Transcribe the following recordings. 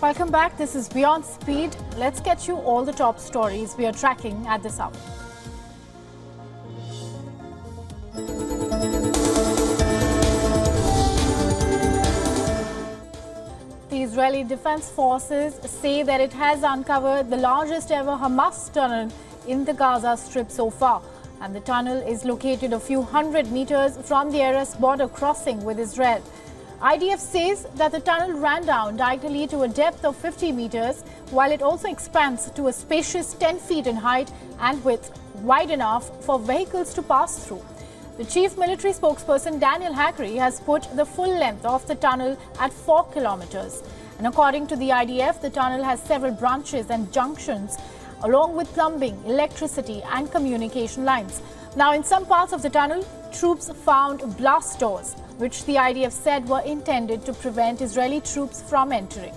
Welcome back. This is WION Speed. Let's get you all the top stories we are tracking at this hour. The Israeli Defense Forces say that it has uncovered the largest ever Hamas tunnel in the Gaza Strip so far. And the tunnel is located a few hundred meters from the Arab's border crossing with Israel. IDF says that the tunnel ran down diagonally to a depth of 50 meters, while it also expands to a spacious 10 feet in height and width, wide enough for vehicles to pass through. The chief military spokesperson Daniel Haggerty has put the full length of the tunnel at 4 kilometers. And according to the IDF, the tunnel has several branches and junctions, along with plumbing, electricity and communication lines. Now, in some parts of the tunnel, troops found blast doors, which the IDF said were intended to prevent Israeli troops from entering.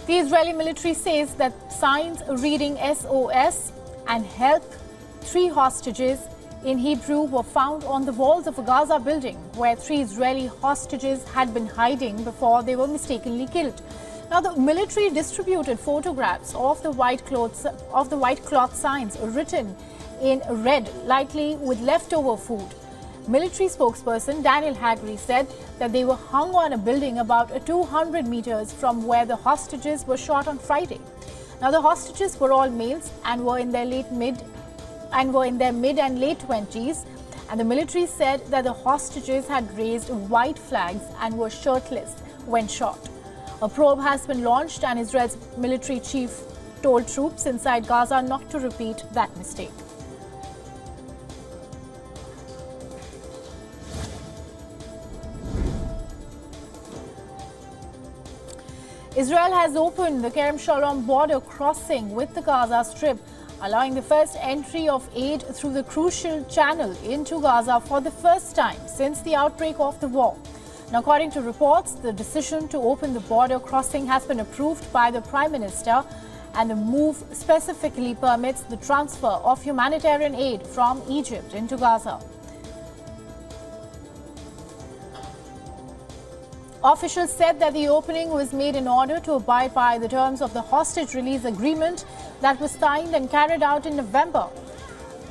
The Israeli military says that signs reading SOS and help 3 hostages in Hebrew were found on the walls of a Gaza building where 3 Israeli hostages had been hiding before they were mistakenly killed. Now, the military distributed photographs of the white cloth signs written in red, likely with leftover food. Military spokesperson Daniel Haggerty said that they were hung on a building about 200 meters from where the hostages were shot on Friday. Now, the hostages were all males and were in their mid and late 20s, and the military said that the hostages had raised white flags and were shirtless when shot. A probe has been launched, and Israel's military chief told troops inside Gaza not to repeat that mistake. Israel has opened the Kerem Shalom border crossing with the Gaza Strip, allowing the first entry of aid through the crucial channel into Gaza for the first time since the outbreak of the war. Now, according to reports, the decision to open the border crossing has been approved by the Prime Minister, and the move specifically permits the transfer of humanitarian aid from Egypt into Gaza. Officials said that the opening was made in order to abide by the terms of the hostage release agreement that was signed and carried out in November.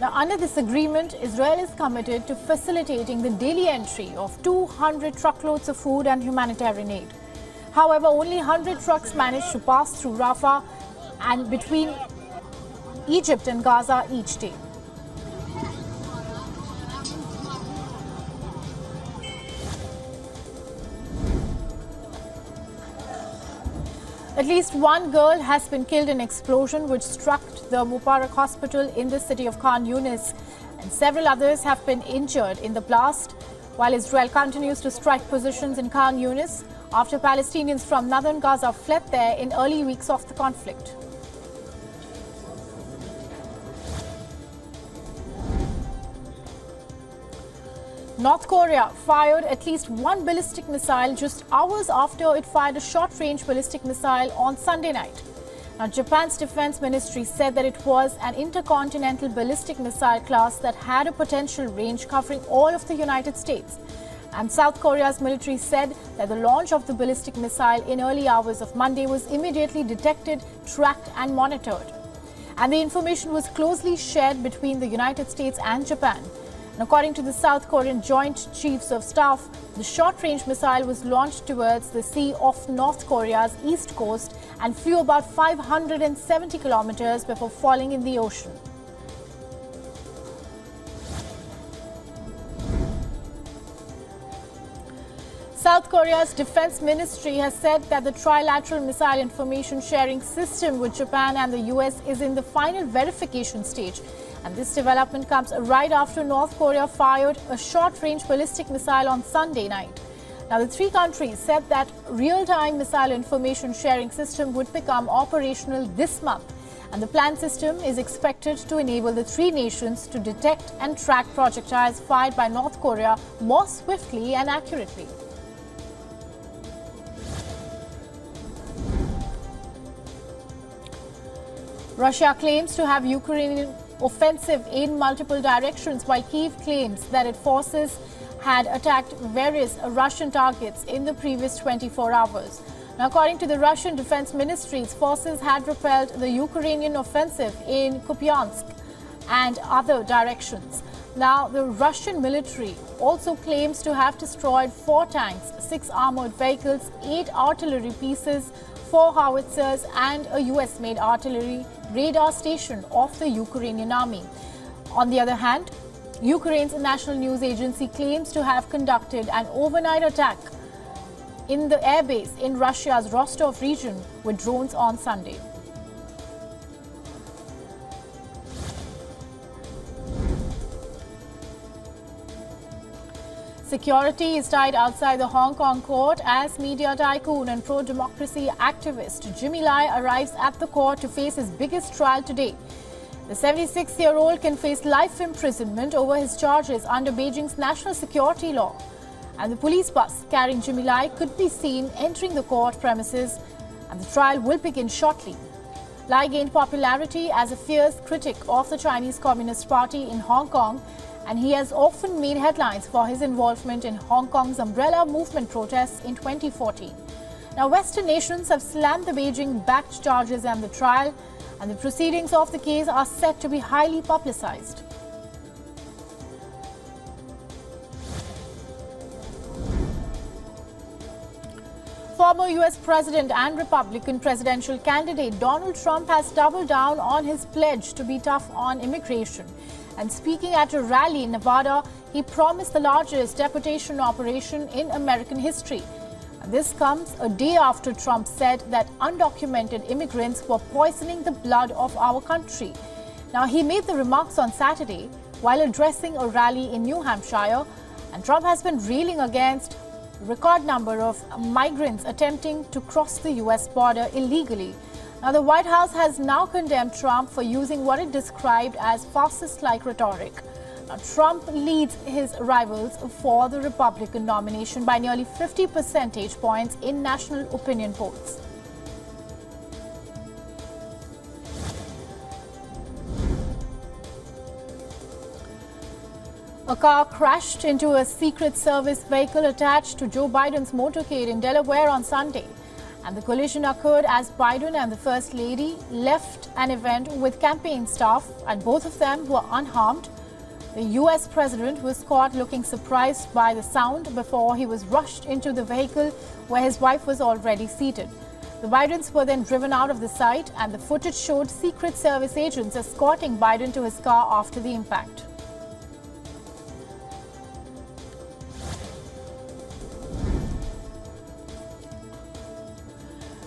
Now, under this agreement, Israel is committed to facilitating the daily entry of 200 truckloads of food and humanitarian aid. However, only 100 trucks managed to pass through Rafah and between Egypt and Gaza each day. At least 1 girl has been killed in an explosion which struck the Mubarak hospital in the city of Khan Yunis, and several others have been injured in the blast, while Israel continues to strike positions in Khan Yunis after Palestinians from northern Gaza fled there in early weeks of the conflict. North Korea fired at least 1 ballistic missile just hours after it fired a short-range ballistic missile on Sunday night. Now, Japan's defense ministry said that it was an intercontinental ballistic missile class that had a potential range covering all of the United States. And South Korea's military said that the launch of the ballistic missile in early hours of Monday was immediately detected, tracked and monitored. And the information was closely shared between the United States and Japan. And according to the South Korean Joint Chiefs of Staff, the short-range missile was launched towards the sea off North Korea's east coast and flew about 570 kilometers before falling in the ocean. South Korea's defense ministry has said that the trilateral missile information sharing system with Japan and the US is in the final verification stage. And this development comes right after North Korea fired a short-range ballistic missile on Sunday night. Now, the 3 countries said that real-time missile information sharing system would become operational this month. And the planned system is expected to enable the 3 nations to detect and track projectiles fired by North Korea more swiftly and accurately. Russia claims to have Ukrainian offensive in multiple directions, while Kyiv claims that its forces had attacked various Russian targets in the previous 24 hours. Now, according to the Russian Defense Ministry, its forces had repelled the Ukrainian offensive in Kupiansk and other directions. Now, the Russian military also claims to have destroyed 4 tanks, 6 armored vehicles, 8 artillery pieces, 4 howitzers and a US-made artillery radar station of the Ukrainian army. On the other hand, Ukraine's national news agency claims to have conducted an overnight attack in the airbase in Russia's Rostov region with drones on Sunday. Security is tight outside the Hong Kong court as media tycoon and pro-democracy activist Jimmy Lai arrives at the court to face his biggest trial to date. The 76-year-old can face life imprisonment over his charges under Beijing's national security law. And the police bus carrying Jimmy Lai could be seen entering the court premises, and the trial will begin shortly. Lai gained popularity as a fierce critic of the Chinese Communist Party in Hong Kong, and he has often made headlines for his involvement in Hong Kong's umbrella movement protests in 2014. Now, Western nations have slammed the Beijing-backed charges and the trial, and the proceedings of the case are set to be highly publicized. Former US President and Republican presidential candidate Donald Trump has doubled down on his pledge to be tough on immigration. And speaking at a rally in Nevada, he promised the largest deportation operation in American history. And this comes a day after Trump said that undocumented immigrants were poisoning the blood of our country. Now, he made the remarks on Saturday while addressing a rally in New Hampshire, and Trump has been railing against a record number of migrants attempting to cross the US border illegally. Now, the White House has now condemned Trump for using what it described as fascist-like rhetoric. Now, Trump leads his rivals for the Republican nomination by nearly 50 percentage points in national opinion polls. A car crashed into a Secret Service vehicle attached to Joe Biden's motorcade in Delaware on Sunday. And the collision occurred as Biden and the First Lady left an event with campaign staff, and both of them were unharmed. The US president was caught looking surprised by the sound before he was rushed into the vehicle where his wife was already seated. The Bidens were then driven out of the site, and the footage showed Secret Service agents escorting Biden to his car after the impact.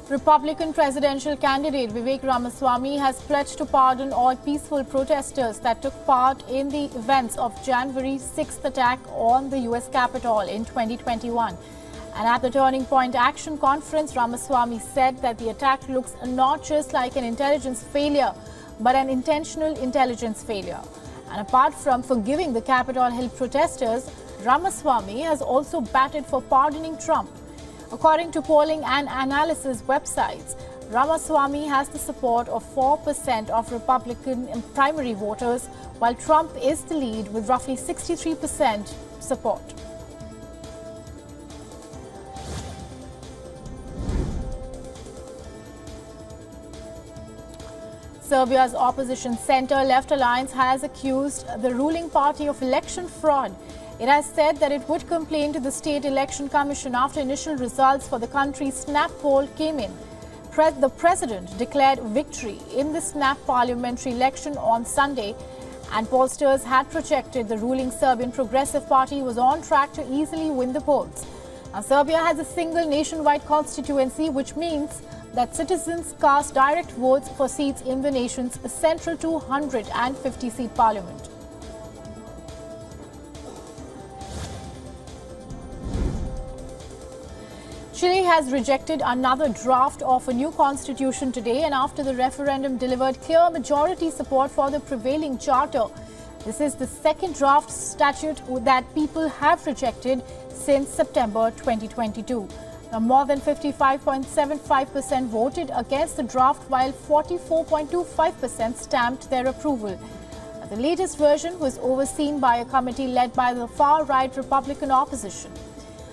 Republican presidential candidate Vivek Ramaswamy has pledged to pardon all peaceful protesters that took part in the events of January 6th attack on the US Capitol in 2021. And at the Turning Point Action Conference, Ramaswamy said that the attack looks not just like an intelligence failure, but an intentional intelligence failure. And apart from forgiving the Capitol Hill protesters, Ramaswamy has also batted for pardoning Trump. According to polling and analysis websites, Ramaswamy has the support of 4% of Republican primary voters, while Trump is the lead with roughly 63% support. Serbia's opposition center-left alliance has accused the ruling party of election fraud. It has said that it would complain to the State Election Commission after initial results for the country's snap poll came in. The president declared victory in the snap parliamentary election on Sunday, and pollsters had projected the ruling Serbian Progressive Party was on track to easily win the polls. Now, Serbia has a single nationwide constituency, which means that citizens cast direct votes for seats in the nation's central 250-seat parliament. Chile has rejected another draft of a new constitution today, and after the referendum delivered clear majority support for the prevailing charter. This is the second draft statute that people have rejected since September 2022. Now, more than 55.75% voted against the draft, while 44.25% stamped their approval. The latest version was overseen by a committee led by the far-right Republican opposition.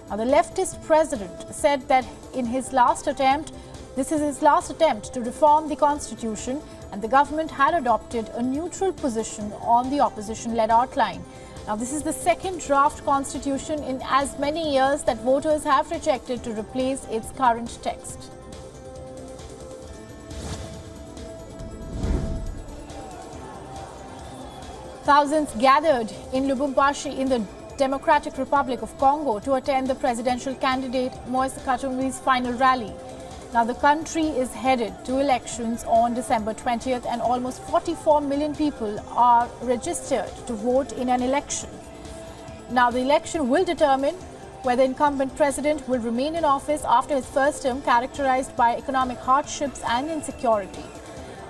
Now, the leftist president said that this is his last attempt to reform the constitution, and the government had adopted a neutral position on the opposition-led outline. Now, this is the second draft constitution in as many years that voters have rejected to replace its current text. Thousands gathered in Lubumbashi in the Democratic Republic of Congo to attend the presidential candidate Moise Katumbi's final rally. Now, the country is headed to elections on December 20th, and almost 44 million people are registered to vote in an election. Now, the election will determine whether incumbent president will remain in office after his first term characterized by economic hardships and insecurity.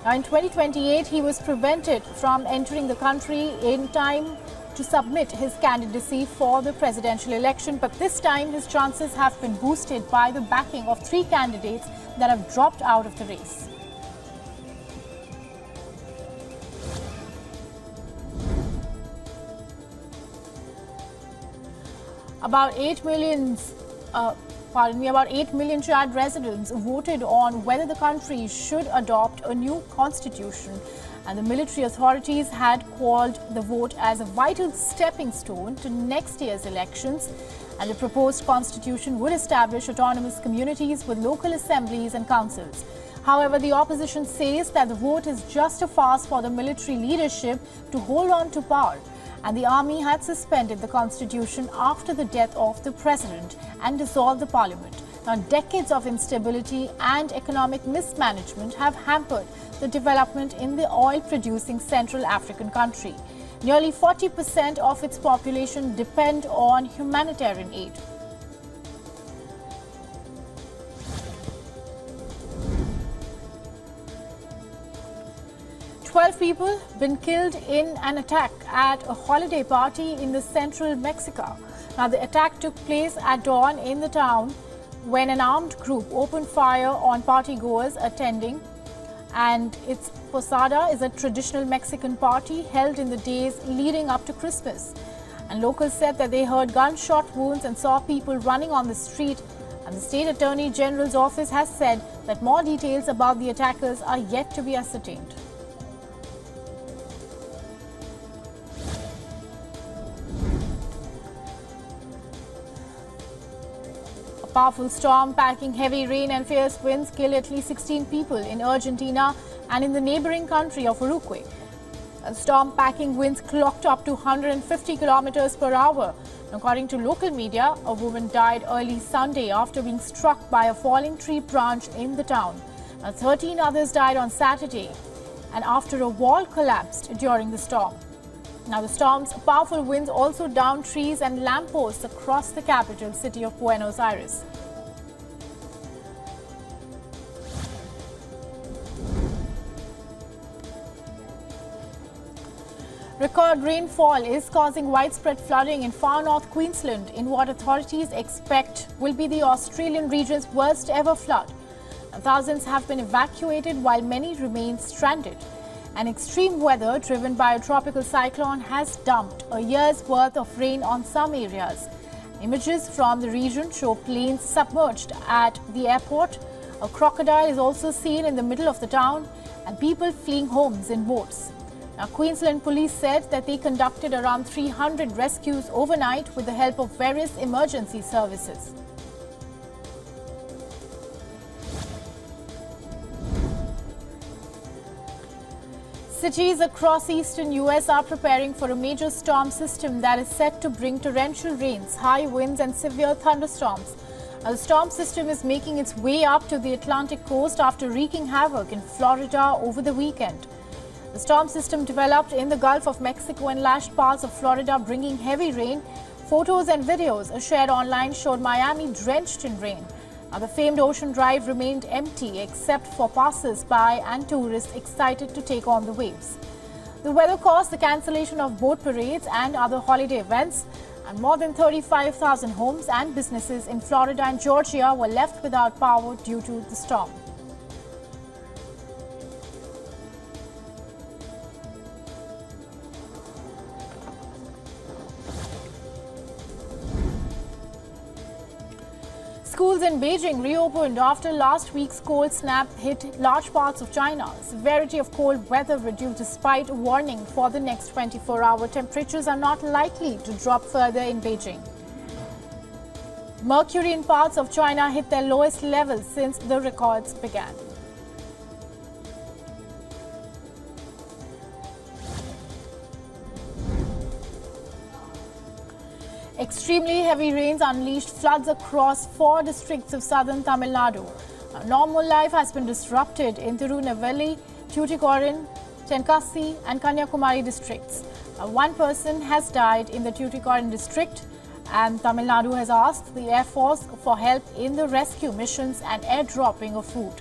Now, in 2028, he was prevented from entering the country in time to submit his candidacy for the presidential election, but this time his chances have been boosted by the backing of 3 candidates that have dropped out of the race. About 8 million Chad residents voted on whether the country should adopt a new constitution, and the military authorities had called the vote as a vital stepping stone to next year's elections. And the proposed constitution would establish autonomous communities with local assemblies and councils. However, the opposition says that the vote is just a farce for the military leadership to hold on to power, and the army had suspended the constitution after the death of the president and dissolved the parliament. Now, decades of instability and economic mismanagement have hampered the development in the oil-producing Central African country. Nearly 40% of its population depend on humanitarian aid. Twelve people been killed in an attack at a holiday party in the central Mexico. Now, the attack took place at dawn in the town when an armed group opened fire on partygoers attending, and its posada is a traditional Mexican party held in the days leading up to Christmas. And locals said that they heard gunshot wounds and saw people running on the street. And the State Attorney General's office has said that more details about the attackers are yet to be ascertained. A powerful storm packing heavy rain and fierce winds killed at least 16 people in Argentina and in the neighboring country of Uruguay. Storm packing winds clocked up to 150 kilometers per hour. According to local media, a woman died early Sunday after being struck by a falling tree branch in the town. 13 others died on Saturday and after a wall collapsed during the storm. Now, the storm's powerful winds also downed trees and lampposts across the capital city of Buenos Aires. Record rainfall is causing widespread flooding in far north Queensland in what authorities expect will be the Australian region's worst ever flood. Thousands have been evacuated while many remain stranded. And extreme weather driven by a tropical cyclone has dumped a year's worth of rain on some areas. Images from the region show planes submerged at the airport. A crocodile is also seen in the middle of the town and people fleeing homes in boats. Now, Queensland police said that they conducted around 300 rescues overnight with the help of various emergency services. Cities across eastern US are preparing for a major storm system that is set to bring torrential rains, high winds and severe thunderstorms. The storm system is making its way up to the Atlantic coast after wreaking havoc in Florida over the weekend. The storm system developed in the Gulf of Mexico and lashed parts of Florida, bringing heavy rain. Photos and videos shared online showed Miami drenched in rain. Now, the famed Ocean Drive remained empty except for passers-by and tourists excited to take on the waves. The weather caused the cancellation of boat parades and other holiday events, and more than 35,000 homes and businesses in Florida and Georgia were left without power due to the storm. Schools in Beijing reopened after last week's cold snap hit large parts of China. Severity of cold weather reduced despite warning for the next 24-hour. Temperatures are not likely to drop further in Beijing. Mercury in parts of China hit their lowest levels since the records began. Extremely heavy rains unleashed floods across 4 districts of southern Tamil Nadu. Normal life has been disrupted in Tirunelveli, Tuticorin, Tenkasi and Kanyakumari districts. One person has died in the Tuticorin district, and Tamil Nadu has asked the Air Force for help in the rescue missions and airdropping of food.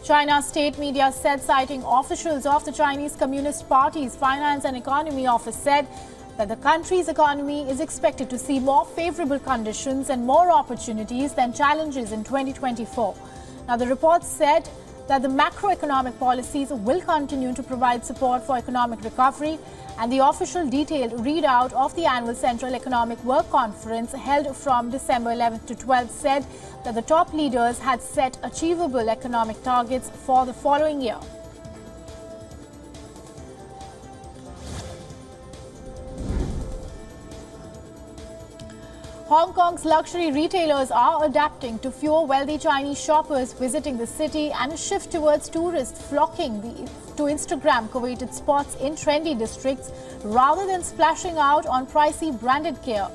China's state media said, citing officials of the Chinese Communist Party's Finance and Economy Office, said that the country's economy is expected to see more favorable conditions and more opportunities than challenges in 2024. Now, the report said that the macroeconomic policies will continue to provide support for economic recovery, and the official detailed readout of the annual Central Economic Work Conference held from December 11th to 12th said that the top leaders had set achievable economic targets for the following year. Hong Kong's luxury retailers are adapting to fewer wealthy Chinese shoppers visiting the city and a shift towards tourists flocking to Instagram-coveted spots in trendy districts rather than splashing out on pricey branded gear.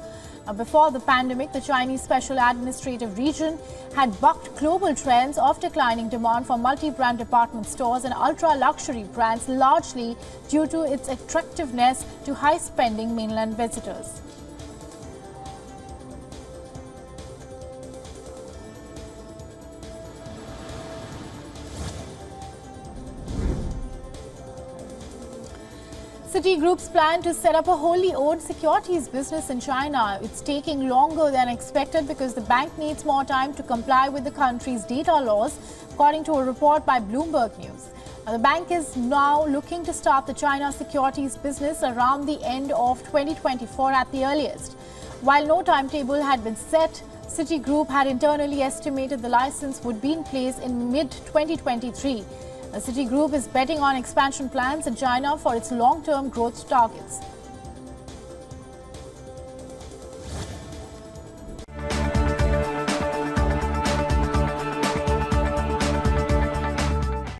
Before the pandemic, the Chinese Special Administrative Region had bucked global trends of declining demand for multi-brand department stores and ultra-luxury brands, largely due to its attractiveness to high-spending mainland visitors. Citigroup's plan to set up a wholly owned securities business in China. It's taking longer than expected because the bank needs more time to comply with the country's data laws, according to a report by Bloomberg News. The bank is now looking to start the China securities business around the end of 2024 at the earliest. While no timetable had been set, Citigroup had internally estimated the license would be in place in mid-2023. Citigroup is betting on expansion plans in China for its long-term growth targets.